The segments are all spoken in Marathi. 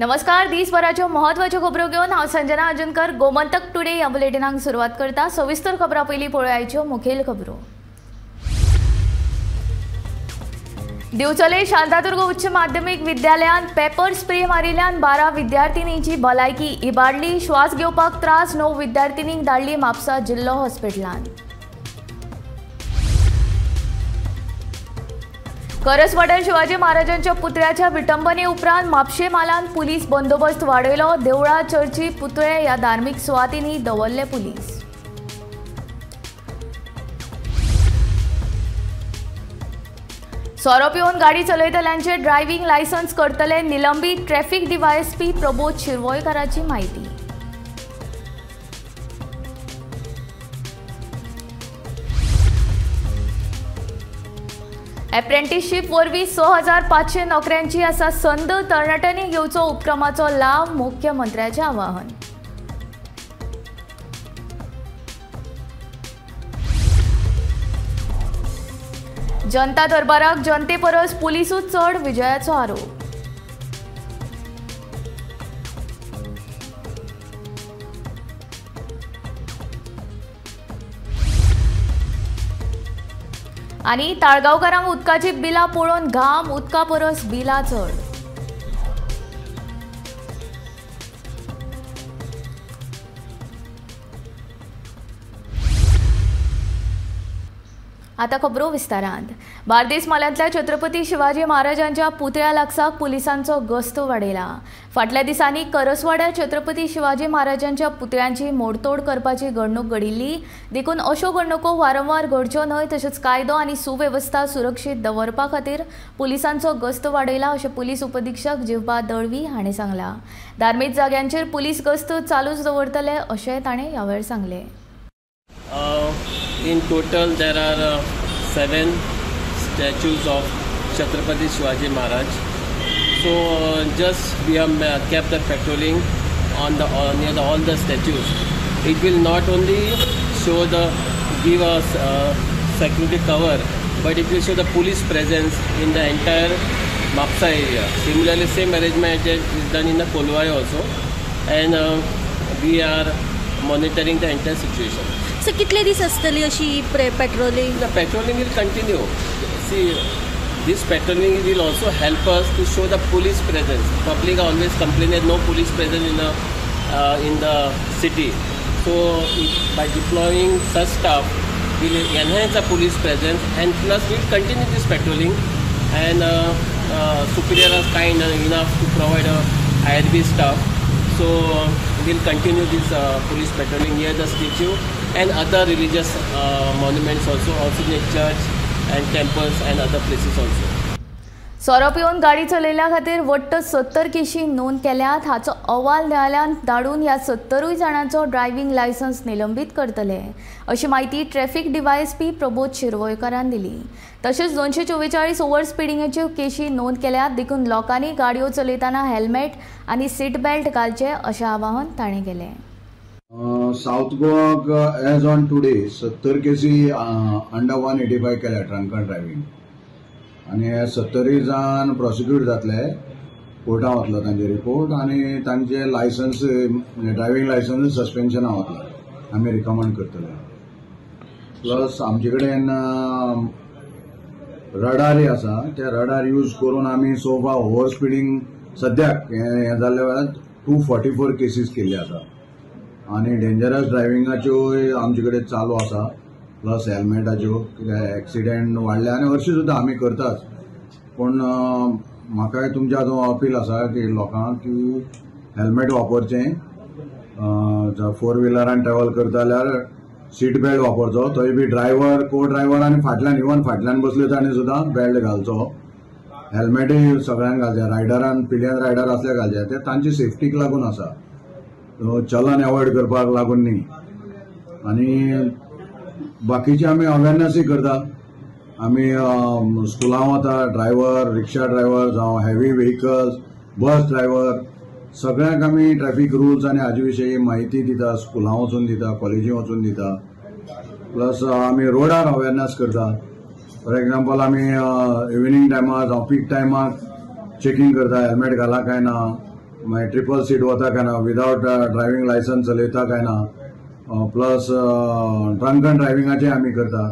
नमस्कार, दिसभराच्यो महत्वाच्यो खबरो घेवन हांव संजना अजूनकर गोमंतक टुडे ह्या बुलेटिनाक सुरवात करता। सविस्तर खबरां पयलीं पळोवया आयच्यो मुखेल खबरो। दिवचले शांतादुर्ग उच्च माध्यमिक विद्यालयात पेपर स्प्रे मारिल्ल्यान 12 विद्यार्थिनींची भलायकी इबाडली। श्वास घेवपाक त्रास 9 विद्यार्थिनींक धाडली म्हापसा जिल्लो हॉस्पिटलांत। करसवाड्यार शिवाजी महाराजांच्या पुतळ्याच्या विटंबने उपरांत म्हापशे मालान पुलीस बंदोबस्त वाडयलो। देवळा, चर्ची, पुतळे ह्या धार्मिक सुवातींनी दवरले पुलीस। सोरो पिवन गाडी चलयतल्यांचे ड्रायव्हिंग लायसन्स करतले निलंबीत। ट्रॅफिक डीवायएसपी प्रबोध शिरवळकराची माहिती। एप्रेंटिसशीप वरवीं 6500 नोकऱ्यांची आसा संद। तरणाट्यांनी घेवचो उपक्रमाचो लाव, मुख्यमंत्र्याचें आवाहन। जनता दरबाराक जनते परस पुलिसूच चड विजयाचो आरोप। आनी ताळगांवकारांक उदकाची बिलां पळोवन घाम, उदका परस बिलां चड। आता खबरो विस्तारांत। बार्देस मालांतल्या छत्रपती शिवाजी महाराजांच्या पुतळ्या लागसाक पुलिसांचो गस्त वाडयला। फाटल्या दिसांनी करसवाड्यार छत्रपती शिवाजी महाराजांच्या पुतळ्यांची मोडतोड करपाची घडणूक घडिल्ली। देखून अश्यो घडणुको वारंवार घडच्यो न्हय, तशेंच कायदो आनी सुवेवस्था सुरक्षीत दवरपा खातीर पुलिसांचो गस्त वाडयला, अशें पुलीस उपअधीक्षक जिव्बा दळवी हांणी सांगलां। धार्मीक जाग्यांचेर पुलीस गस्त चालूच दवरतले अशें ताणें ह्या वेळार सांगलें। In total, there are 7 statues of Chhatrapati Shivaji Maharaj. So just we have kept the patrolling on the near all the statues. It will not only give us security cover, but it will show the police presence in the entire Mapsa area. Similarly, same arrangement is done in the Kolwai also, and we are monitoring the entire situation. So कितले दीस आसतली अशी patrolling? The patrolling will continue. See, this patrolling will also help us to show the police presence. Public always complain that no police presence in the city. So by deploying such staff, we will enhance the police presence, and plus we will continue this patrolling. And superior is kind enough to provide IRB staff. So we'll continue this police patrolling near the statue and other religious monuments also near church and temples and other places also. सोरो पिवन गाडी चलयल्या खातीर वट्ट 70 केशी नोंद केल्यात। हाचो अहवाल न्यायालयान धाडून ह्या 70 जाणांचो ड्रायव्हिंग लायसन्स निलंबीत करतले, अशी माहिती ट्रॅफिक डीवायएसपी प्रबोध शिरवळकरान दिली। तशेंच 244 ओव्हर स्पिडिंगेच्यो केशी नोंद केल्यात। देखून लोकांनी गाडयो चलयतना हेल्मेट आनी सीट बेल्ट घालचे अशें आवाहन ताणें केलें। साउथ गोवाक एज ऑन टुडे 70 केसी अंडर 185 केल्या ड्रंक अँड ड्रायव्हिंग, आनी हे 70 जाण प्रोसिक्यूट जातले। कोर्टान वतलो तांचे रिपोर्ट आनी तांचे लायसन्स ड्रायव्हिंग लायसन्स सस्पेन्शनाक वतले, आमी रिकमेंड करतले। प्लस आमचे कडेन रडारय आसा, ते रडार यूज करून आमी सोफा ओव्हर स्पिडींग सद्याक हे जाल्ल्या वेळार 244 केसीस केल्ले आसा, आनी डेंजरस ड्रायव्हिंगाच्यो आमचे कडेन चालू आसा, प्लस हेल्मेटाच्यो। कित्याक एक्सिडेंट वाडले आनी हरशीं सुद्दां आमी करताच, पूण म्हाकाय तुमच्या हातूंत अपील आसा की लोकांक की हेल्मेट वापरचें। 4 व्हिलरान ट्रॅव्हल करता जाल्यार सीट बेल्ट वापरचो, थंय बी ड्रायव्हर, को ड्रायव्हर आनी फाटल्यान इवन फाटल्यान बसले तांणी सुद्दां बेल्ट घालचो। हेल्मेटूय सगळ्यांक घालचें, रायडरान पिलियन रायडर असले घालचे, ते तांची सेफ्टीक लागून आसा, चलन एवॉयड करपाक लागून न्ही। आनी बाकीचे आमी अवेरनेसय करता। आमी स्कुलां वता, ड्रायव्हर, रिक्षा ड्रायव्हर जावं हेवी व्हेकल्स, बस ड्रायव्हर, सगळ्यांक आमी ट्रॅफिक रुल्स आनी हाजे विशयी माहिती दिता, स्कुलां वचून दिता, कॉलेजीं वचून दिता। प्लस आमी रोडार अवेरनेस करता। फॉर एग्जाम्पल आमी इव्हिनिंग टायमार जावं पीक टायमाक चेकिंग करता, हेल्मेट घाला काय ना, मागीर ट्रिपल सीट वता काय ना, विदाउट ड्रायव्हिंग लायसन्स चलयता काय ना, प्लस ड्रंक अँड ड्रायव्हिंगाचें आमी करता.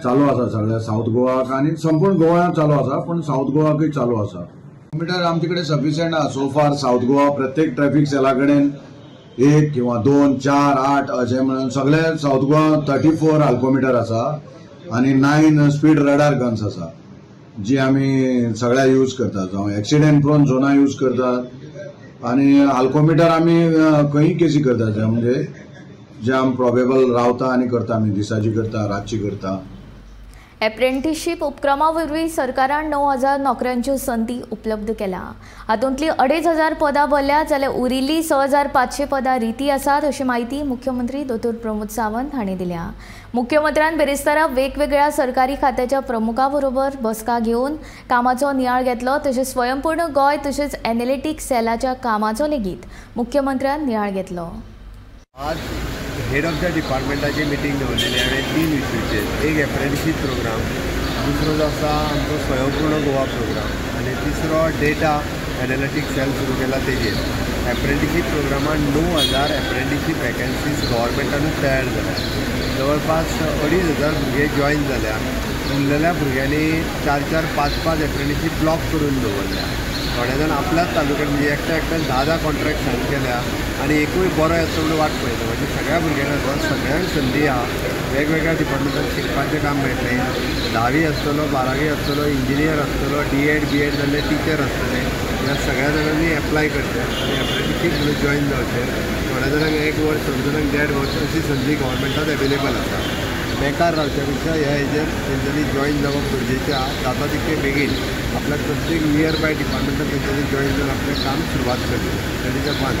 चालू आसा सगळ्या साऊथ गोवाक आनी संपूर्ण गोवा चालू आसा, पण साऊथ गोवाकूय चालू आसा. किलोमिटर आमचे कडेन सफिशियंट आहा. सो फार साऊथ गोवा प्रत्येक ट्रॅफिक सेला कडेन 1 किंवा 2, 4, 8 अशें म्हणून सगळे साऊथ गोवा 34 अल्कोमिटर आसा आनी 9 स्पीड रडार गन्स आसा, जी आमी सगळ्या यूज करतात. जावं एक्सिडेंट प्रोन झोना यूज करतात आनी अल्कोमिटर आमी खंय केसी करतात, म्हणजे जे आमी प्रोबेबल रावता आनी करता, आमी दिसाची करता, रातची करता. एप्रेंटिसशीप उपक्रमा वरवीं सरकारान 9,000 नोकऱ्यांच्यो संदी उपलब्ध केल्या. हातूंतली 2,500 पदां भरल्यात, जाल्यार उरिल्ली 6,500 पदां रिती आसात, अशी माहिती मुख्यमंत्री दोतोर प्रमोद सावंत हांणी दिल्या. मुख्यमंत्र्यान बेरेस्तारा वेगवेगळ्या सरकारी खात्याच्या प्रमुखां बरोबर बसका घेवन कामाचो नियाळ घेतलो. तशेंच स्वयंपूर्ण गोंय तशेंच एनालिटिक्स सेलाच्या कामाचो लेगीत मुख्यमंत्र्यान नियाळ घेतलो. आज हेड ऑफ द डिपार्टमेंटाची मिटींग दवरलेली हांवें 3 इश्यूचेर. एक एप्रेंटिसशीप प्रोग्राम, दुसरो जो आसा आमचो स्वयंपूर्ण गोवा प्रोग्राम आनी तिसरो डेटा एनालिटिक्स सेल सुरू केला तेजेर. एप्रेंटिसशीप प्रोग्रामान 9,000 एप्रेंटिसशीप वॅकन्सीज गव्हर्मेंटानूच तयार जाल्या. जवळपास 2,500 भुरगे जॉईन जाल्या. उरलेल्या भुरग्यांनी 4-4, 5-5 एप्रेंटिसशीप ब्लॉक करून दवरल्या. थोडे जाण आपल्याच तालुक्यात म्हणजे एकट्यान 10 कॉन्ट्रॅक्ट सायन केल्या आनी एकूय बरो येता म्हणून वाट पळयता. म्हणजे सगळ्या भुरग्यांक सगळ्यांक संदी आहा. वेगवेगळ्या डिपार्टमेंटान शिकपाचें काम मेळटलें. 10वी आसतलो, 12वी आसतलो, इंजिनियर आसतलो, D.Ed, B.Ed जाल्ले टिचर आसतले. ह्या सगळ्या जाणांनी एप्लाय करचें आनी एप्रेंटिसशीप म्हणून जॉईन जावचें. थोड्या जाणांक 1 वर्स, थोड्या जाणांक 1.5 वर्स अशी संदी गव्हर्मेंटात अवेलेबल आसा. बेकार रावच्या पेक्षा ह्या हेजेर तेंच्यांनी जॉईन जावप गरजेचें आहा. जाता तितके बेगीन आपल्या प्रत्येक नियर बाय डिपार्टमेंटान तेंच्यांनी जॉईन जावन आपलें काम सुरवात करचें. That is the 1.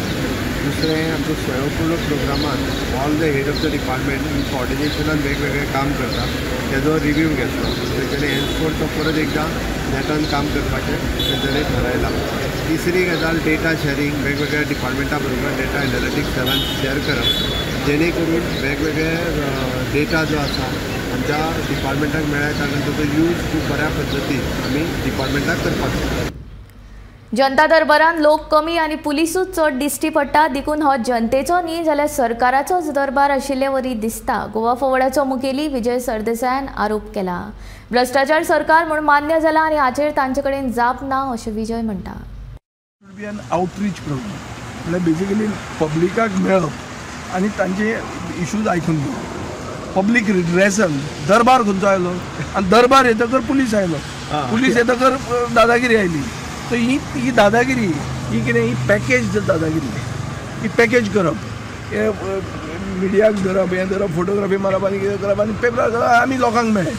दुसरें आमचो स्वयंपूर्ण प्रोग्रामान all the head of the department in कॉर्डिनेशनान वेगवेगळें काम करता, तेजो रिव्यू घेतलो. तेंच्यांनी हेन्सफोर्थ तो परत एकदां नेटान काम करपाचें तेंच्यांनी थारायलां. तिसरी गजाल डेटा शेअरिंग, वेगवेगळ्या डिपार्टमेंटा बरोबर डेटा एनालिटिक्स सेलान शेअर करप, जेणे करून वेगवेगळे डेटा जो आसा आमच्या डिपार्टमेंटाक मेळ्ळ्या कारणान ताचो यूज खूब बऱ्या पद्दतीन आमी डिपार्टमेंटाक करपाक शकता. जनता दरबारान लोक कमी आनी पुलिसूच चड दिश्टी पडटा. देखून हो जनतेचो न्ही जाल्यार सरकाराचोच दरबार आशिल्ले वरी दिसता. गोवा फॉवर्डाचो मुखेली विजय सरदेसायान आरोप केला. भ्रष्टाचार सरकार म्हणून मान्य जाला आनी हाचेर तांचे कडेन जाप ना अशें विजय म्हणटा. आउटरीच प्रोग्राम म्हणल्यार बेजिकली पब्लिकाक मेळप आनी तांचे इश्यूज आयकून घेवप. Public redressal. दरबार खंयचो आयलो आनी दरबार येतकर पुलीस आयलो, पुलीस येतकर दादागिरी आयली. सो ही दादागिरी ही कितें, ही पॅकेज दादागिरी. ही पॅकेज करप, हे मिडियाक धरप, हें धरप, फोटोग्राफी मारप आनी कितें करप आनी पेपरार घालप. आमी लोकांक मेळ्ळे,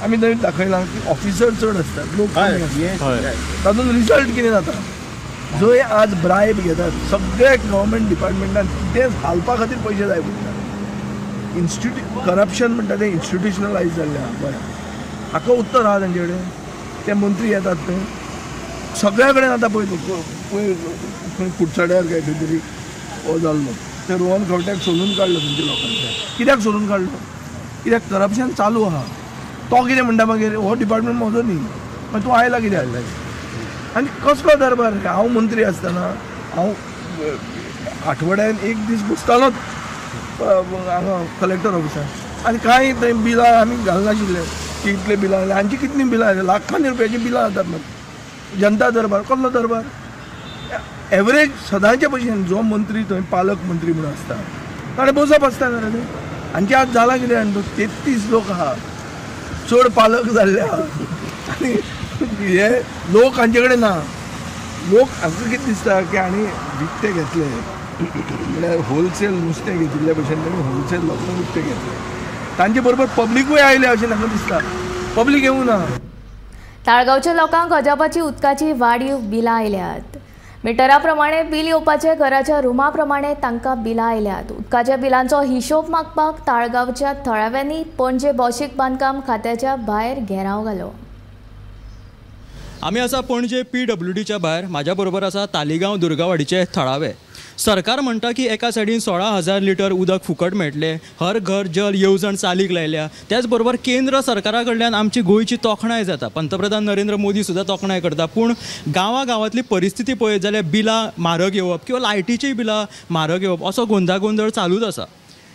आमी थंय दाखयलां की ऑफिसर चड आसतात, लोक कमी आसतात. तातूंत रिजल्ट कितें जाता, जंय आज ब्रायब घेतात सगळे गव्हर्मेंट डिपार्टमेंटान कितें घालपा खातीर पयशे जाय पडटा. करप्शन म्हणटा तें इन्स्टिट्युशनलायज जाल्लें आहा. बरें, हाका उत्तर आहा तांचे कडेन. ते मंत्री येतात थंय सगळ्या कडेन आतां पळय खंय कुडचड्यार काय खंय तरी हो जाल्लो, ते रोहन खंवट्याक सोलून काडलो तुमच्या लोकांच्या. कित्याक सोलून काडलो? कित्याक करप्शन चालू आहा. तो कितें म्हणटा मागीर, हो डिपार्टमेंट म्हजो न्ही, मागीर तूं आयला कित्याक आयला? आनी कसलो दरबार? हांव मंत्री आसतना हांव आठवड्यान 1 दीस बसतालोच हांगा कलेक्टर ऑफिसार आनी कांय थंय बिलां आमी घालनाशिल्ले की इतले बिलां आयले. हांची कितली बिलां आयली? लाखांनी रुपयाची बिलां जातात. मग जनता दरबार कसलो दरबार? एवरेज सदांचे भशेन जो मंत्री थंय पालक मंत्री म्हणून आसता ताणें बसप आसता जाल्यार थंय. हांचे आज जाला कितें जाणा, 33 लोक आहा, चड पालक जाल्ले आहा आनी हे लोक हांचे कडेन ना. लोक हांकां कितें दिसता की हांणी विकते घेतले, म्हळ्यार होलसेल नुस्तें घेतिल्ल्या भशेन तेणी होलसेल लोकांक विकते घेतले. तांचे बरोबर पब्लीकूय आयले अशें म्हाका दिसता. पब्लीक येवं ना. ताळगांवच्या लोकांक अजापाची उदकाची वाडीव बिलां आयल्यात. मिटरा प्रमाणे बील येवपाचे घराच्या रुमा प्रमाणे तांकां बिलां आयल्यात. उदकाच्या बिलांचो हिशोब मागपाक ताळगांवच्या थळाव्यांनी पणजे भौशीक बांदकाम खात्याच्या भायर घेराव घालो. आमी आसा पणजे PWDच्या भायर. म्हाज्या बरोबर आसा तालिगांव दुर्गावाडीचे थळावे. सरकार म्हणटा की एका सायडीन 16,000 लिटर उदक फुकट मेळटले, हर घर जल येवजण चालीक लायल्या. त्याच बरोबर केंद्र सरकारा कडल्यान आमची गोंयची तोखणाय जाता, पंतप्रधान नरेंद्र मोदी सुद्दां तोखणाय करता. पूण गांवागांवांतली परिस्थिती पळयत जाल्यार बिलां म्हारग येवप किंवा लायटीचीय बिलां म्हारग येवप असो गोंधळ चालूच आसा.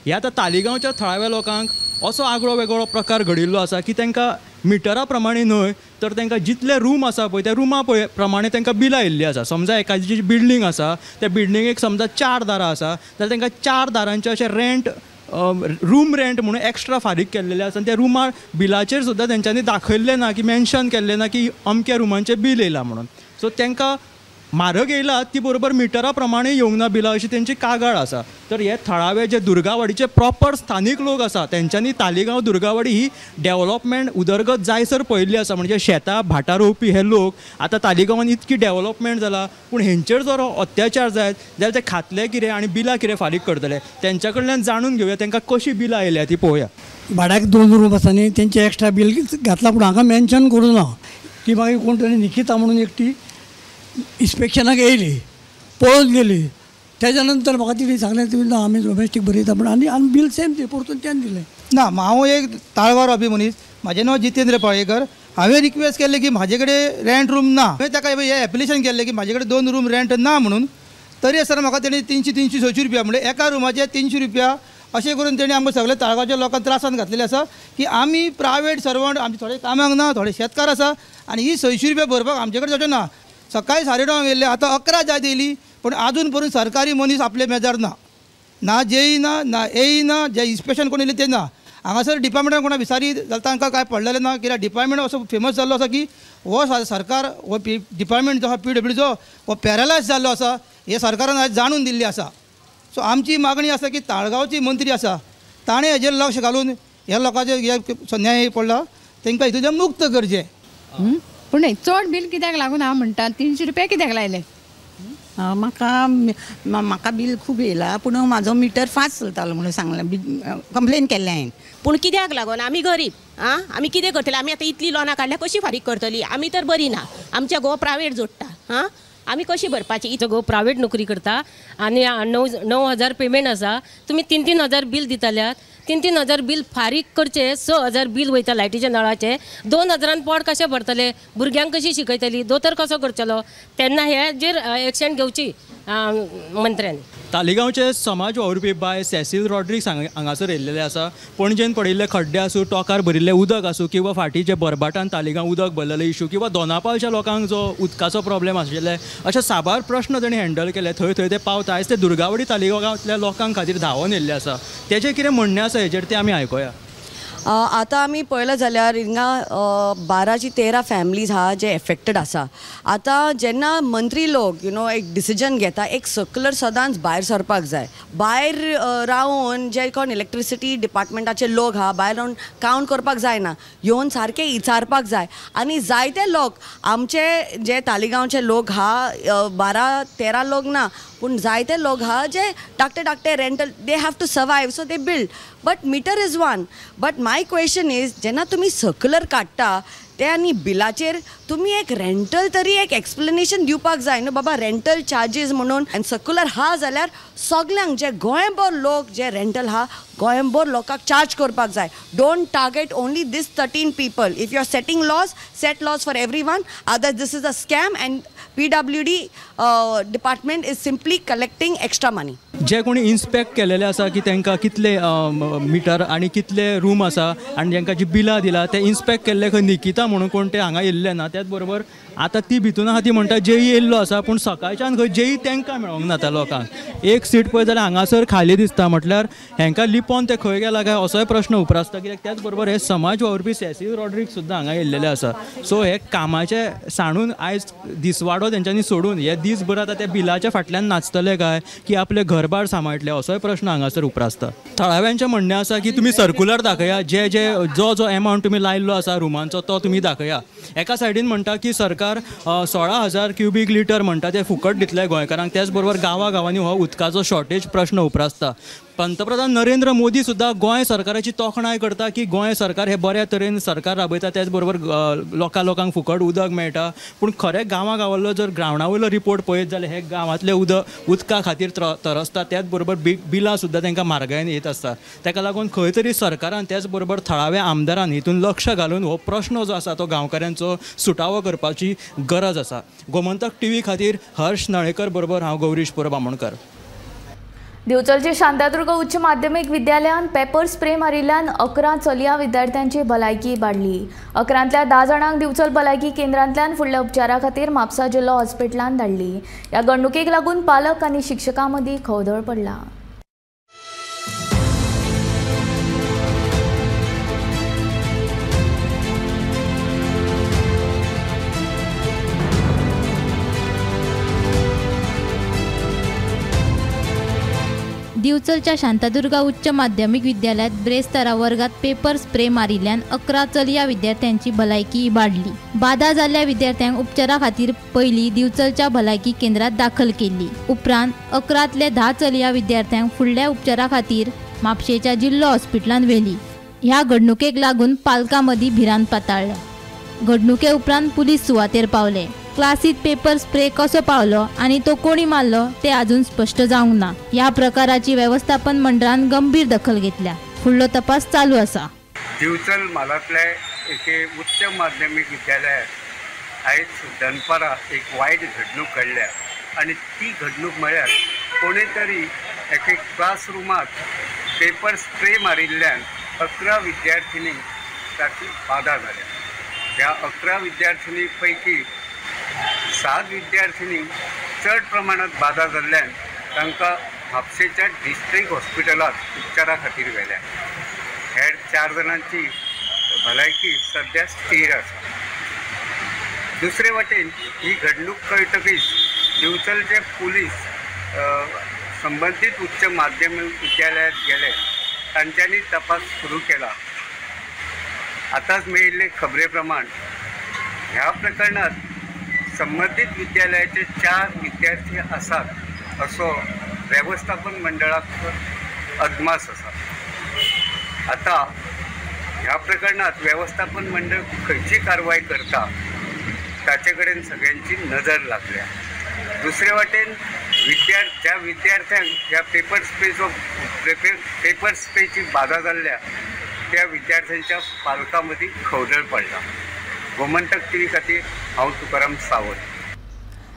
हे आतां तालिगांवच्या थळाव्या लोकांक असो आगळो वेगळो प्रकार घडिल्लो आसा की तांकां मिटरा प्रमाणे न्हय तर तांकां जितले रूम आसा पळय त्या रुमा प्रमाणे तांकां बिलां येयल्लीं आसा. समजा एखादी जी बिल्डींग आसा त्या बिल्डिंगेक समजा 4 दारां आसा जाल्यार तांकां 4 दारांचें अशें रेंट रूम रेंट म्हणून एक्स्ट्रा फारीक केल्लेले आसा. त्या रुमा बिलाचेर सुद्दां तेंच्यांनी दाखयल्लें ना की मेन्शन केल्लें ना की अमक्या रुमांचें बील येयलां म्हणून. सो तांकां म्हारग येयला ती बरोबर मिटरा प्रमाणे येवंक ना बिलां अशी तेंची कागाळ आसा. तर हे थळावे जे दुर्गावाडीचे प्रॉपर स्थानीक लोक आसा तेंच्यांनी तालिगांव दुर्गावाडी ही डेव्हलपमेंट उदरगत जायसर पळयल्ली आसा. म्हणजे शेतां भाटां रोवपी हे लोक आतां तालिगांवान इतकी डेव्हलपमेंट जाला पूण हेंचेर जर अत्याचार जायत जाल्यार ते खातले कितें आनी बिलां कितें फारीक करतले तेंच्या कडल्यान जाणून घेवया तांकां कशी बिलां येयल्या ती पळोवया. भाड्याक 2 रूम आसा न्ही तेंचे एक्स्ट्रा बील घातला पूण हांगा मेन्शन करूं ना. ती मागीर कोण तरी निकिता म्हणून एकटी इन्स्पेक्शनाक येयली पळोवन गेली. त्याच्या नंतर म्हाका तिणें सांगलें तुवें आमी डोमेस्टीक भरयता पूण आनी बील सेम ते परतून त्यान दिलें ना. हांव एक ताळगांव रावपी मनीस, म्हाजें नांव जितेंद्र पाळयेकर. हांवें रिक्वेस्ट केल्लें की म्हाजे कडेन रेंट रूम ना. हांवें ताका हें एप्लिकेशन केल्लें की म्हाजे कडेन 2 रूम रेंट ना म्हणून. तरी आसतना म्हाका तेणी 300-360 रुपया म्हणजे एका रुमाचे 300 रुपया अशें करून तेणी आमकां सगळे ताळगांवच्या लोकांक त्रासान घातलेले आसा की आमी प्रायवेट सर्वंट, आमचे थोडे कामाक ना, थोडे शेतकार आसा आनी ही 600 रुपया भरपाक आमचे कडेन जावचें ना. सकाळी 9:30 गेल्ले आतां 11 जायत येयली पूण आजून पर्यंत सरकारी मनीस आपले मेजार ना जेई ना एई ना, जे इन्स्पेक्शन कोण येयले ते ना. हांगासर डिपार्टमेंटान कोणा विचारी जाल्यार तांकां काय पडलेलें ना. कित्याक डिपार्टमेंट असो फेमस जाल्लो आसा की हो सरकार हो डिपार्टमेंट जो आसा PWDचो हो पॅरलायज जाल्लो आसा. हे सरकारान आयज जाणून दिल्ली आसा. सो आमची मागणी आसा की ताळगांवची मंत्री आसा ताणें हेजेर लक्ष घालून ह्या लोकांचे हे न्याय पडला तांकां हितूंतल्यान मुक्त करचें. पूण चड बील कित्याक लागून हांव म्हणटा 300 रुपया कित्याक लायले? म्हाका बील खूब येयला पूण म्हाजो मिटर फास्ट चलतालो म्हणून सांगलें, कंप्लेन केल्लें हांवें. पूण कित्याक लागून आमी गरीब आमी कितें करतली? आमी आतां इतली लोनां काडल्या कशी फारीक करतली? आमी तर बरी ना, आमच्या घोव प्रायवेट जोडटा. आमी कशी भरपाची? इचो घोव प्रायवेट नोकरी करता आनी 9,000 पेमेंट आसा. तुमी 3,000 बील दिताल्यात. 3,000 बील फारीक करचे, 6,000 बील वयता लायटीच्या नळाचे. 2,000 पोट कशें भरतले? भुरग्यांक कशी शिकयतली? दोतोर कसो करचलो? तेन्ना हेजेर एक्शन घेवची मंत्र्यांनी. तालिगांवचे समाज वावुरपी बाय सेसील रॉड्रिक्स हांगासर येयल्लेले आसा. पणजेन पडिल्ले खड्डे आसूं, टोकार भरिल्ले उदक आसूं किंवा फाटीचे बरबाटान तालिगांव उदक भरलेले इशू किंवा दोनापावलच्या लोकांक जो उदकाचो प्रॉब्लेम आशिल्ले अशे साबार प्रश्न तांणी हँडल केले. थंय ते पावता. आयज ते दुर्गावडी तालिगांवांतल्या लोकांक खातीर धांवून येयल्ले आसा. तेजें कितें म्हणणें आसा हेजेर ते आमी आयकोया. आतां आमी पळयलें जाल्यार हिंगा 12 ते 13 फॅमिलीज आहा जे एफेक्टेड आसा. आतां जेन्ना मंत्री लोक एक डिसिजन घेता, एक सर्क्युलर सदांच भायर सरपाक जाय. भायर रावन जे कोण इलेक्ट्रिसिटी डिपार्टमेंटाचे लोक आहा भायर रावन कावंट करपाक जायना, येवन सारके विचारपाक जाय. आनी जायते लोक आमचे जे तालिगांवचे लोक आहा 12-13 लोक ना पूण जायते लोक आहा जे धाकटे rental they have to survive so they build. But meter is one. But my question is जेन्ना तुमी सर्क्युलर काडटा ते आनी बिलाचेर तुमी एक रेंटल तरी एक एक्सप्लेनेशन दिवपाक जाय न्हू बाबा, रेंटल चार्जीस म्हणून. आनी सर्क्युलर हा जाल्यार सगल्यांक जे गोंयभर लोक जे रेंटल हा गोंयभर लोकांक चार्ज करपाक जाय. Don't target only these 13 people. If you are setting laws, set laws for everyone. Other this is a scam and PWD department is simply collecting extra money. जे कोणी इन्स्पेक्ट केलेले आसा की तांकां कितले मिटर आनी कितले रूम आसा आनी तांकां जी बिलां दिला ते इन्स्पेक्ट केल्ले खंय निकिता म्हणून कोण ते हांगा येयल्ले ना. त्याच बरोबर आतां ती भितून आहा ती म्हणटा जेई येयल्लो आसा पूण सकाळच्यान खंय जेई तांकां मेळोंक ना त्या लोकांक. एक सीट पळय जाल्यार हांगासर खाली दिसता. म्हटल्यार हांकां लिपोन ते खंय गेला काय असोय प्रश्न उपरासता. कित्याक त्याच बरोबर हे समाज वावुरपी सेसील रॉड्रिक्स सुद्दां हांगा येयल्लेले आसा. सो हे कामाचे सांडून आयज दिसवाडो तेंच्यांनी सोडून हे दीसभर आतां त्या बिलाच्या फाटल्यान नाचतले काय की आपले घरबार सांबाळटले असोय प्रश्न हांगासर उपरासता. थळाव्यांचें म्हणणें आसा की तुमी सर्क्युलर दाखया, जो एमावंट तुमी लायल्लो आसा रुमांचो तो तुमी दाखया. एका सायडीन म्हणटा की सरकार 16,000 क्युबीक लिटर म्हणटा ते फुकट दितले गोंयकारांक. त्याच बरोबर गांवांनी हो उदकाचो शॉर्टेज प्रश्न उपरासता. पंतप्रधान नरेंद्र मोदी सुद्दां गोंय सरकाराची तोखणाय करता की गोंय सरकार हे बऱ्या तरेन सरकार राबयता, त्याच बरोबर लोकांक फुकट उदक मेळटा. पूण खरे गांवागावलो जर ग्रावंडावयलो रिपोर्ट पळयत जाल्यार हे गांवांतले उदका खातीर तरसता, त्याच बरोबर बिलां सुद्दां तांकां म्हारगायेन येत आसता. ताका लागून खंय तरी सरकारान त्याच बरोबर थळाव्या आमदारान हितून लक्ष घालून हो प्रश्न जो आसा तो गांवकाऱ्यांचो सुटावो करपाची गरज आसा. गोमंतक टीव्ही खातीर हर्ष नळेकर बरोबर हांव गौरीश बामणकर. दिवचलचे शांतादुर्ग उच्च माध्यमीक विद्यालयान पेपर स्प्रे मारिल्ल्यान 11 चलया विद्यार्थ्यांची भलायकी इबाडली. 11तल्या 10 जाणांक दिवचल भलायकी केंद्रांतल्यान फुडल्या उपचारा खातीर म्हापसा जिल्लो हॉस्पिटलांत धाडली. ह्या घडणुकेक लागून पालक आनी शिक्षकां मदीं खवदळ पडला. दिवचलच्या शांतादुर्गा उच्च माध्यमिक विद्यालयात ब्रेस्तारा वर्गात पेपर स्प्रे मारिल्ल्यान 11 चलया विद्यार्थ्यांची भलायकी इबाडली. बाधा जाल्ल्या विद्यार्थ्यांक उपचारा खातीर पयलीं दिवचलच्या भलायकी केंद्रात दाखल केल्ली. उपरांत 11तले 10 चलया विद्यार्थ्यांक फुडल्या उपचारा खातीर म्हापशेच्या जिल्लो हॉस्पिटलांत व्हेली. ह्या घडणुकेक लागून पालकां मदीं भिरांत पाताळ्ळ्या. घडणुके उपरांत पुलीस सुवातेर पावले. क्लासीत पेपर स्प्रे कसो पावलो आनी तो कोणी मारलो ते अजून स्पष्ट जावंक ना. ह्या प्रकाराची व्यवस्थापन मंडळान गंभीर दखल घेतल्या. फुडलो तपास चालू आसा. दिवचल म्हालांतले एके उच्च माध्यमीक विद्यालयात आयज दनपारा एक वायट घडणूक घडल्या आनी ती घडणूक म्हळ्यार कोणी तरी एके क्लासरुमात पेपर स्प्रे मारिल्ल्यान 11 विद्यार्थिनींक ताची बाधा जाल्या. ह्या 11 विद्यार्थिनी पैकी 7 विद्यार्थिनींक चड प्रमाणात बाधा जाल्ल्यान तांकां म्हापशेच्या डिस्ट्रिक्ट हॉस्पिटलांत उपचारा खातीर व्हेल्या. हेर 4 जाणांची भलायकी सध्या स्थिर आसा. दुसरे वटेन ही घडणूक कळटकीच दिवचलचे पुलीस संबंधीत उच्च माध्यमीक विद्यालयात गेले. तांच्यांनी तपास सुरू केला. आतांच मेळिल्ले खबरे प्रमाण ह्या प्रकरणात संबंधित विद्यालयाचे 4 विद्यार्थी आसात असो व्यवस्थापन मंडळाक अदमास आसा. आता ह्या प्रकरणात व्यवस्थापन मंडळ खंयची कारवाई करता ताचे कडेन सगळ्यांची नजर लागल्या. दुसरे वाटेन ज्या विद्यार्थ्यांक ह्या पेपर स्प्रेची बाधा जाल्ल्या त्या विद्यार्थ्यांच्या पालकां मदीं खवदळ पडला. गोमंतक टीव्ही खातीर हांव तुकाराम सावंत.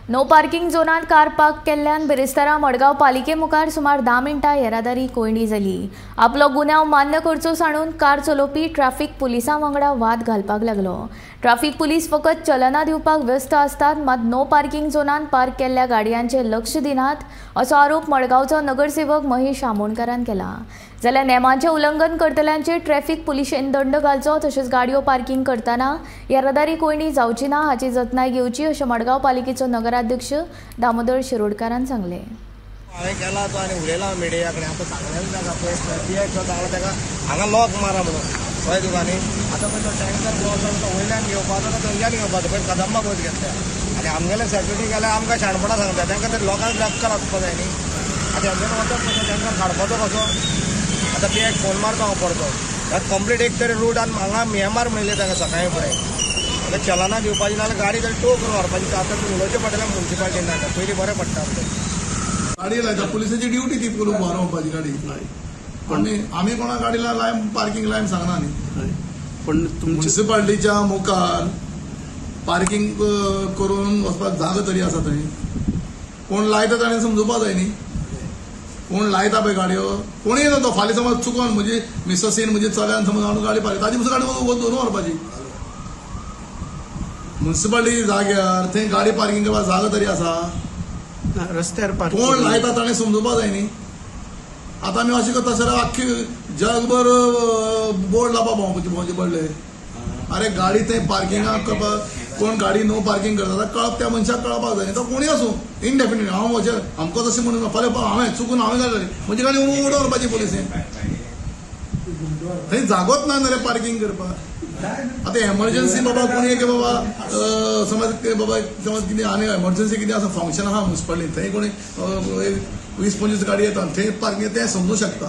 नो पार्किंग झोनात कार पार्क केल्ल्यान बिरेस्तारा मडगांव पालिके मुखार सुमार 10 मिनटां येरादारी कोयणी जाली. आपलो गुन्यांव मान्य करचो सांडून कार चलोवपी ट्रॅफिक पुलिसां वांगडा वाद घालपाक लागलो. ट्रॅफिक पुलीस फकत चलनां दिवपाक व्यस्त आसतात, मात नो पार्किंग झोनात पार्क केल्ल्या गाडयांचेर लक्ष दिनात असो आरोप मडगांवचो नगरसेवक महेश आमोणकारान केला. जाल्यार नेमांचें उल्लंघन करतल्यांचेर ट्रॅफिक पुलिशेन दंड घालचो, तशेंच गाडयो पार्किंग करतना येरादारी कोयणी जावची ना हाची जतनाय घेवची अशें मडगांव पालिकेचो नगराध्यक्ष दामोदर शिरोडकारान सांगलें. हांवें केला तो आनी उलयला मिडिया कडेन आतां सांगलेलें ताका पळय ताका हांगा लॉक मारा म्हणून कळ्ळें तुका न्ही. आतां पळय तो टँकर तो वयल्यान घेवपाचो तो थंयच्यान घेवपाचो पळय कदंबा वच घेतले आनी आमगेले सेक्युरिटी गेल्यार आमकां शाणपणां सांगता तांकां तर लोकांक धक्का लागपा जाय न्ही. आतां हेंच्यान वचप कसो तांकां काडपाचो कसो. आतां ते एक फोन मारता हांव परतो आतां कंप्लीट एक तरी रूट आनी हांगा मेमार म्हणले ताका सकाळीं फुडें आतां चलनां दिवपाची नाल्यार गाडी तरी टो करून व्हरपाची. आतां तूं उलोवचें पडटलें मुन्सिपाल्टीन नाका पयलीं बरें पडटा आपलें. गाडी लायता पुलिसाची ड्युटी ती करून भरोवपाची गाडी. आमी कोणा गाडीला लायन पार्किंग लायन सांगना न्ही. पण म्युन्सिपाल्टीच्या मुखार पार्किंग करून वचपाक जागा तरी आसा थंय. कोण लायता ताणें समजोवपा जाय न्ही. कोण लायता पळय गाडयो कोणूय येता तो फाल्यां समज चुकोन म्हणजे मिसेसीन म्हणजे चल्यान समज हाडून गाडी पार्क ताजी पसून गाडी व्हरून व्हरपाची. म्युन्सिपाल्टी जाग्यार थंय गाडी पार्किंग करपाक जागा तरी आसा. रस्त्यार कोण लायता ताणें समजोवपा जाय न्ही. आतां आमी अशें करता सर आख्खी जगभर बोर्ड लावपा भोंवचे पडले. अरे गाडी थंय पार्किंगाक करपाक कोण गाडी नो पार्किंग करता कळप त्या मनशाक कळपाक जाय. तो कोणी आसूं इनडेफिनेट हांव म्हजे आमकां तशें म्हणून फाल्यां हांवें चुकून हांवें घालली म्हजी गाडी उडोवन व्हरपाची पुलिसेन. थंय जागोच ना रे पार्किंग करपाक. आतां एमर्जन्सी बाबा कोणी की बाबा समज बाबा समज कितें आनी एमर्जन्सी कितें आसा फंक्शन आहा म्युन्सिपाल्टीन थंय कोणी 20-25 गाडी येता थंय पार्किंग तें समजूंक शकता.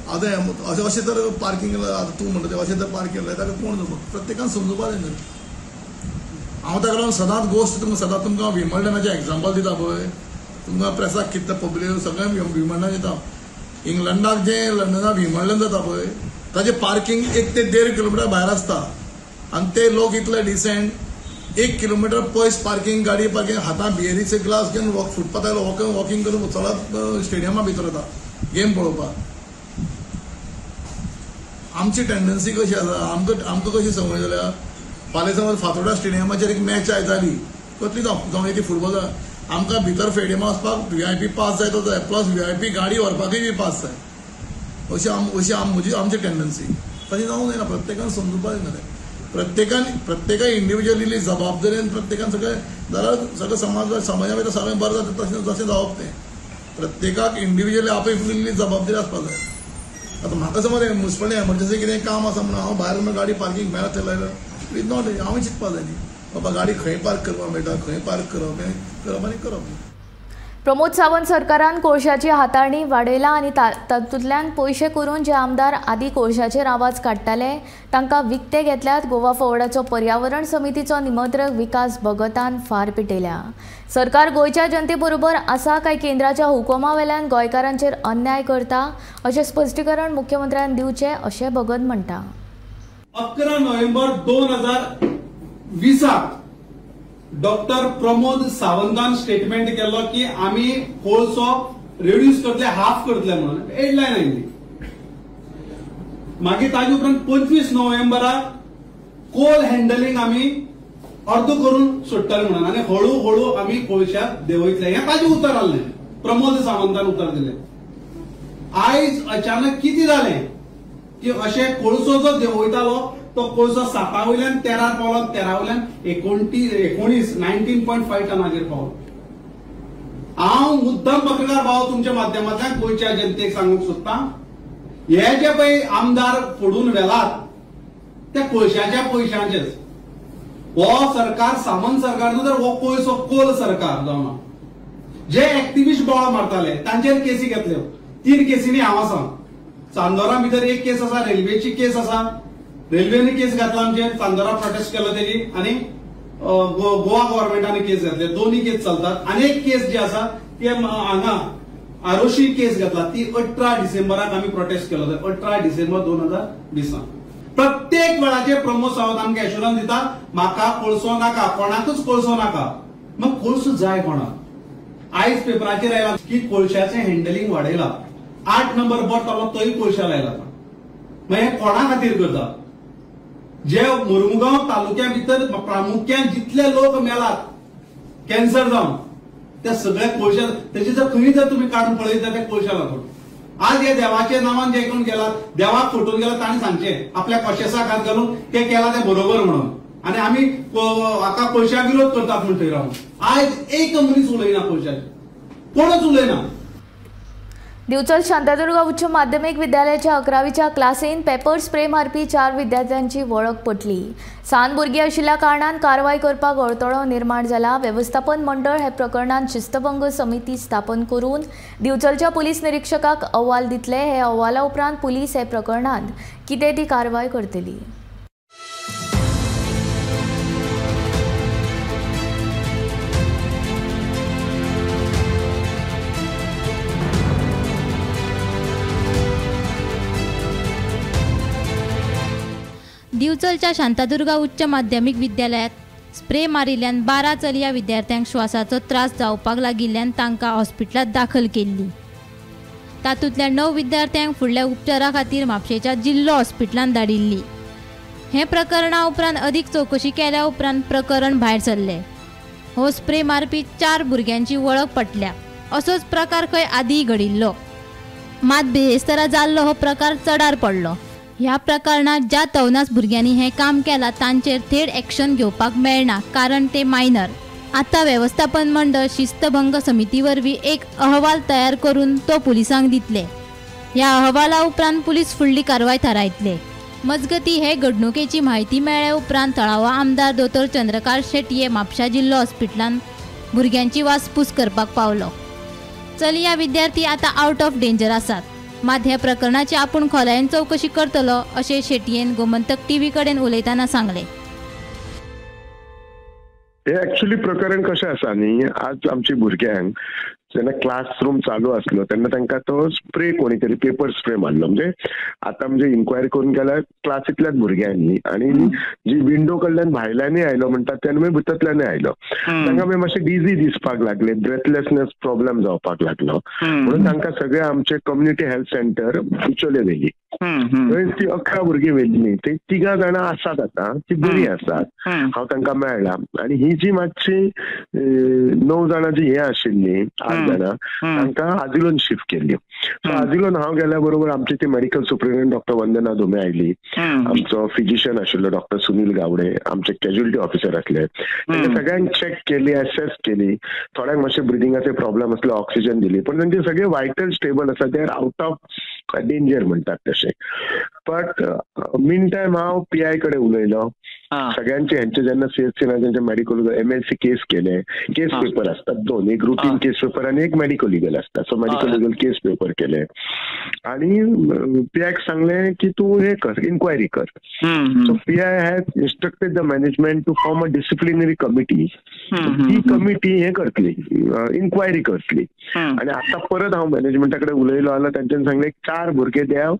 आतां अशें तर पार्किंग आतां तूं म्हणटा तें अशें तर पार्किंग लायता ताका कोण प्रत्येकान समजुपा जाय. हांव ताका लागून सदांच गोश्ट सदांच तुमकां विमल्डनाचें एग्जाम्पल दिता पळय. तुमकां प्रेसाक कितें पब्लीक सगळें विमल्डन दिता. इंग्लंडाक जें लंडनाक विमल्डन जाता पळय ताजें पार्किंग 1 ते 1.5 किलोमिटर भायर आसता आनी ते लोक इतले डिसेंट 1 किलोमिटर पयस पार्किंग गाडी पार्किंग हातान बियरीचे ग्लास घेवन फुटपाथार वॉकिंग करून चलत स्टेडियमा भितर येता गेम पळोवपाक. आमची टेंडन्सी कशी आसा आमकां कशी संवय जाल्या फाल्यां समज फातोर्डा स्टेडियमाचेर एक मॅच आयताली कसली जावं एक फुटबॉल आमकां भितर स्टेडियमा वचपाक VIP पास जाय तो जाय प्लस VIP गाडी व्हरपाकूय बी पास जाय. अशी आमची टेंडन्सी तशी जावंक जायना. प्रत्येकान समजुपा जाय. प्रत्येकान इंडिव्हिज्युअली जबाबदारेन प्रत्येकान सगळें जाल्यार सगळें समाजा भितर सगळें बरें जाता तशें जावप तें. प्रत्येकाक इंडिव्हिज्युअली आपली जबाबदारी आसपाक जाय. आतां म्हाका समज मुन्सिपालिटी एमर्जन्सी कितें काम आसा म्हणून हांव भायर गाडी पार्किंग मेळत थंय लायला इज नॉट हांवें चिंतपा जाय न्ही बाबा गाडी खंय पार्क करपाक मेळटा खंय पार्क करप आनी करप. प्रमोद सावंत सरकारान कोळशाची हाताळणी वाडयला आनी तातूंतल्यान पयशे करून जे आमदार आदी कोळशाचेर आवाज काडटाले तांकां विकते घेतल्यात. गोवा फोर्डाचो पर्यावरण समितीचो निमंत्रक विकास भगतान फार पिटयल्या. सरकार गोंयच्या जनते बरोबर आसा काय केंद्राच्या हुकुमा वेल्यान गोंयकारांचेर अन्याय करता अशें स्पश्टीकरण मुख्यमंत्र्यान दिवचें अशें भगत म्हणटा. 11 नोव्हेंबर 2020 डॉक्टर प्रमोद सावंतान स्टेटमेंट केलो की आम्ही कोळसो रिड्यूस करतले हाफ करतले म्हणून हेडलायन आयली. मागीर ताजे उपरांत 25 नोव्हेंबराक कोल हँडलिंग आम्ही अर्द करून सोडटले म्हणून आनी हळू आम्ही कोळशाक देंवयतले हें ताजें उतर आसलें. प्रमोद सावंतान उतर दिलें. आयज अचानक कितें जालें की अशें कोळसो जो देंवयतालो तो कोळसो 7 वयल्यान 13 पावलो 13 वयल्यान 19.5 टनाचेर पावलो. हांव मुद्दम पत्रकार भाव तुमच्या माध्यमांतल्यान गोंयच्या जनतेक सांगूंक सोदतां हे जे पळय आमदार फोडून व्हेलात ते कोळशाच्या पयशांचेच. हो सरकार सामंत सरकार न्हू तर हो कोळसो कोल सरकार जावना. जे एक्टिव्हिस्ट बोवाळ मारताले तांचेर केसी घेतल्यो. 3 केसींनी हांव आसा. चांदोरा भितर एक केस आसा रेल्वेची केस आसा. रेल्वेने केस घातला आमचेर चांदोरा प्रोटेस्ट केलो तेजी आनी गोवा गव्हर्नमेंटाने केस घातले. दोन्ही केस चलतात. आनी एक केस जी आसा ती हांगा आरोशी केस घातला ती 18 डिसेंबराक आमी प्रोटेस्ट केलो 18 डिसेंबर 2020. प्रत्येक वेळाचेर प्रमोद सावंत आमकां एश्युरन्स दिता म्हाका कोळसो नाका कोणाकूच कोळसो नाका. मग कोळसो जाय कोणाक. आयज पेपराचेर आयला की कोळशाचें हँडलिंग वाडयला. 8 नंबर बर्थ आलो तोय कोळशा लायला. मग हे कोणा खातीर करता. जे मुरमुगांव तालुक्या भितर प्रामुख्यान जितले लोक मेलात कॅन्सर जावन ते सगळे कोळशा तेजे जर खंय जर तुम्ही काडून पळयता ते कोळशा लागून. आज हे देवाच्या नांवान जे कोण गेला देवाक फटून गेला ताणी सांगचे आपल्या कशेसाक हात घालून ते केला ते बरोबर म्हणून आनी आमी हाका कोळशाक विरोध करतात म्हण थंय रावन. आयज एक मनीस उलयना कोळशाचेर कोणूच उलयना. दिवचल शांतादुर्गा उच्च माध्यमिक विद्यालयाच्या 11वीच्या क्लासीन पेपर स्प्रे मारपी 4 विद्यार्थ्यांची वळख पटली. सान भुरगीं आशिल्ल्या कारणान कारवाय करपाक अडथळो निर्माण जाला. व्यवस्थापन मंडळ हे प्रकरणात शिस्तभंग समिती स्थापन करून दिवचलच्या पुलीस निरीक्षकाक अहवाल दितले. हे अहवाला उपरांत पुलीस हे प्रकरणात कितें ती कारवाय करतली. दिवचलच्या शांतादुर्गा उच्च माध्यमिक विद्यालयात स्प्रे मारिल्ल्यान 12 चलया विद्यार्थ्यांक श्वासाचो त्रास जावपाक लागिल्ल्यान तांकां हॉस्पिटलांत दाखल केल्ली. तातूंतल्या 9 विद्यार्थ्यांक फुडल्या उपचारा खातीर म्हापशेच्या जिल्लो हॉस्पिटलांत धाडिल्ली. हे प्रकरणा उपरांत अदीक चवकशी केल्या उपरांत प्रकरण भायर सरले. हो स्प्रे मारपी 4 भुरग्यांची वळख पटल्या. असोच प्रकार खंय आदीं घडिल्लो. मात बेरेस्तारा जाल्लो हो प्रकार चडार पडलो. ह्या प्रकरणात ज्या 14 भुरग्यांनी हे काम केला तांचेर थेट एक्शन घेवपाक मेळना कारण ते मायनर. आता व्यवस्थापन मंडळ शिस्तभंग समिती वरवीं एक अहवाल तयार करून तो पुलिसांक दितले. ह्या अहवाला उपरांत पुलीस फुडली कारवाय थारायतले. मजगती हे घडणुकेची म्हायती मेळ्ळे उपरांत थळावा आमदार दोतोर चंद्रकांत शेटये म्हापशा जिल्लो हॉस्पिटलांत भुरग्यांची वासपूस करपाक पावलो. चलिया विद्यार्थी आता आउट ऑफ डेंजर आसात. मात ह्या प्रकरणाची आपूण खोलायेन चौकशी करतलो अशें शेटयेन गोमंतक टीव्ही कडेन उलयतना सांगले. हे एक्चुअली प्रकरण कशें आसा न्ही, आज आमची भुरग्यांक जेन्ना क्लासरूम चालू आसलो तेन्ना तांकां तो स्प्रे कोणी तरी पेपर स्प्रे मारलो. म्हणजे इन्क्वायरी करून गेल्यार क्लासींतल्याच भुरग्यांनी आनी जी विंडो कडल्यान भायल्यानय आयलो म्हणटात तेन्ना मागीर भितरल्यानय आयलो. तांकां मागीर मातशें डिजी दिसपाक लागले, ब्रेथलेसनेस प्रॉब्लेम जावपाक लागलो. म्हणून तांकां सगळे आमचे कम्युनिटी हेल्थ सेंटर उचोले व्हेली. थंय ती 11 भुरगीं व्हेल्ली. ते 3 जाणां आसात आतां, ती बरी आसात. हांव तांकां मेळ्ळा. आनी ही जी मातशी 9 जाणां जी हे आशिल्ली 8 जाणां तांकां आजिलोन शिफ्ट केल्ली. सो आजिलोन हांव गेल्या बरोबर आमची ती मेडिकल सुपरिटेंडंट डॉक्टर वंदना धुमे आयली, आमचो फिजिशियन आशिल्लो डॉक्टर सुनील गावडे, आमचे कॅज्युअलिटी ऑफिसर आसले. तांच्या सगळ्यांक चेक केली, एसेस केली. थोड्यांक मातशे ब्रिदिंगाचे प्रॉब्लेम आसले, ऑक्सिजन दिली, पण तांचे सगळे वायटल स्टेबल आसा. They are out of danger म्हणटात तशें. बट मीन टायम हांव PI कडेन उलयलो. सगळ्यांचे हेंचे जेन्ना CSC मेडिकल MSc केस केले, केस पेपर असतात 2, एक रुटीन केस पेपर आणि एक मेडिकल लिगल असतात. सो मेडिकल लिगल केस पेपर केले आणि PI सांगले की तू हे कर, इन्क्वायरी कर. So PI has instructed the management to form a disciplinary committee. ती कमिटी हे करतली, इन्क्वायरी करतली. आणि आता परत हांव मॅनेजमेंटाकडे उलयलो आला, त्यांच्यानी सांगले 4 भुरगे दे हाव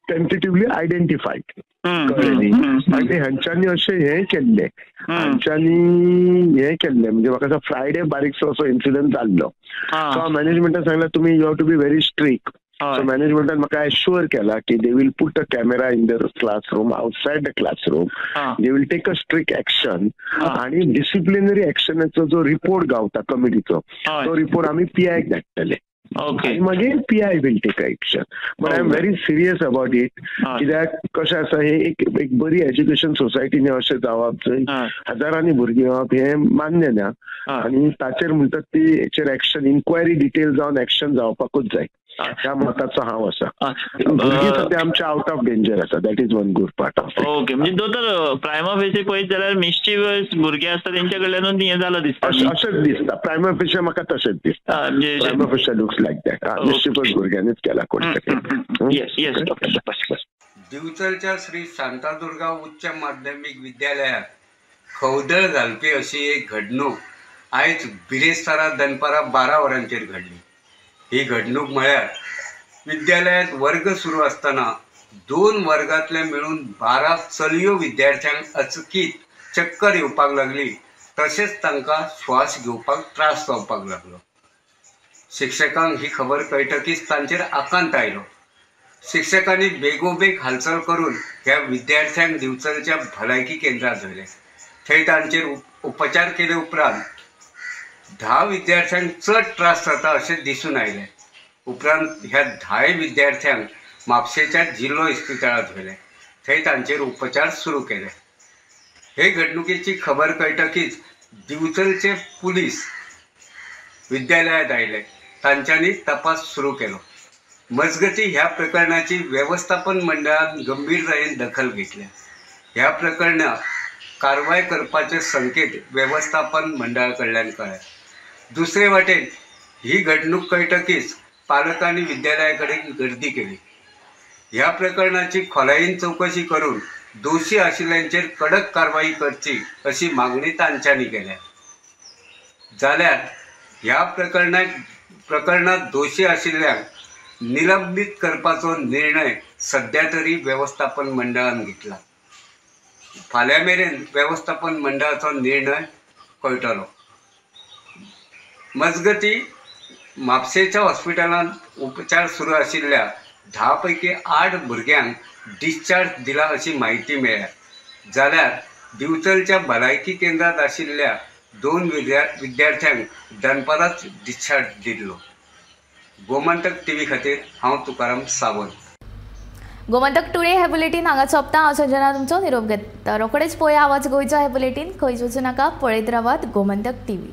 टेंटेटिव्हली आयडेंटिफायड कळ्ळें. आनी हांच्यांनी अशें हे केल्ले, म्हणजे म्हाका फ्रायडे बारीकसो असो इन्सिडंट जाल्लो. सो मॅनेजमेंटान सांगलें तुमी you have to be very strict. So मॅनेजमेंटान म्हाका एश्युअर केला की they will put a camera in the classroom, outside the classroom. They will take a strict action आणि डिसिप्लिनरी एक्शनाचो जो रिपोर्ट गावता कमिटीचो, तो रिपोर्ट आमी PI क धाडटले. मागीर PI will take action. But I am very serious about it. कित्याक कशें आसा, हे एक बरी एज्युकेशन सोसायटीनी अशें जावप, जंय हजारांनी भुरगीं येवप हे मान्य ना. आनी ताचेर म्हणटात ती हेचेर एक्शन, इन्क्वायरी डिटेल जावन एक्शन जावपाकूच जाय. त्या मताचो हांव आसा. भुरगीं सध्या आमचे आउट ऑफ डेंजर आसा. That is one good part of it. Okay, म्हणजे दोतोर प्रायमा फेसी पळयत जाल्यार मिस्चिव्हस भुरगे आसता तेंच्या कडल्यानूच हें जालो दिसता. अशेंच दिसता. प्रायमा फेसी म्हाका तशेंच दिसता. Prima facie looks like that. Mischievous भुरग्यांनीच केला कोणी तरी. Yes doctor. दिवचलच्या श्री शांतादुर्गा उच्च माध्यमिक विद्यालयात खवदळ घालपी अशी एक घडणूक आयज बिरेस्तारा दनपारा 12 वरांचेर घडली. ही घडणूक म्हळ्यार विद्यालयात वर्ग सुरू असताना 2 वर्गांतले मिळून 12 चलयो विद्यार्थ्यांक अचकीत चक्कर येवपाक लागली. तशेंच तांकां श्वास घेवपाक त्रास जावपाक लागलो. शिक्षकांक ही खबर कळटकीच तांचेर आकांत आयलो. शिक्षकांनी बेगोबेग हालचाल करून ह्या विद्यार्थ्यांक दिवचलच्या भलायकी केंद्रात व्हेले. थंय तांचेर उपचार केले उपरांत 10 विद्यार्थ्यांक चड त्रास जाता अशें दिसून आयलें. उपरांत ह्या 10 विद्यार्थ्यांक म्हापशेच्या जिल्लो इस्पितळांत व्हेले. थंय तांचेर उपचार सुरू केले. हे घडणुकेची खबर कळटकीच दिवचलचे पुलीस विद्यालयात आयले. तांच्यांनी तपास सुरू केलो. मजगती ह्या प्रकरणाची व्यवस्थापन मंडळान गंभीरतायेन दखल घेतल्या. ह्या प्रकरणात कारवाय करपाचे संकेत व्यवस्थापन मंडळा कडल्यान कळ्ळे. दुसरे वाटेन ही घडणूक कळटकीच पालकांनी विद्यालयाकडे गर्दी केली. ह्या प्रकरणाची खोलायेन चौकशी करून दोशी आशिल्ल्यांचेर कडक कारवाई करची अशी मागणी तांच्यांनी केल्या. जाल्यार ह्या प्रकरणात दोशी आशिल्ल्यांक निलंबित करपाचो निर्णय सध्या तरी व्यवस्थापन मंडळान घेतला. फाल्यां मेरेन व्यवस्थापन मंडळाचो निर्णय कळटलो. मजगती म्हापशेच्या हॉस्पिटलांत उपचार सुरू आशिल्ल्या 10 पैकी 8 भुरग्यांक डिस्चार्ज दिला अशी माहिती मेळ्ळ्या. जाल्यार दिवचलच्या भलायकी केंद्रात आशिल्ल्या 2 विद्यार्थ्यांक दनपाराच डिस्चार्ज दिल्लो. गोमंतक टीव्ही खातीर हांव तुकाराम सावंत. गोमंतक टुडे हे बुलेटीन हांगा सोंपता. हांव संजना तुमचो निरोप घेता. रोखडेच पळया आवाज गोंयचो हे बुलेटीन. खंयच वचूं नाका, पळयत रावात गोमंतक टीव्ही.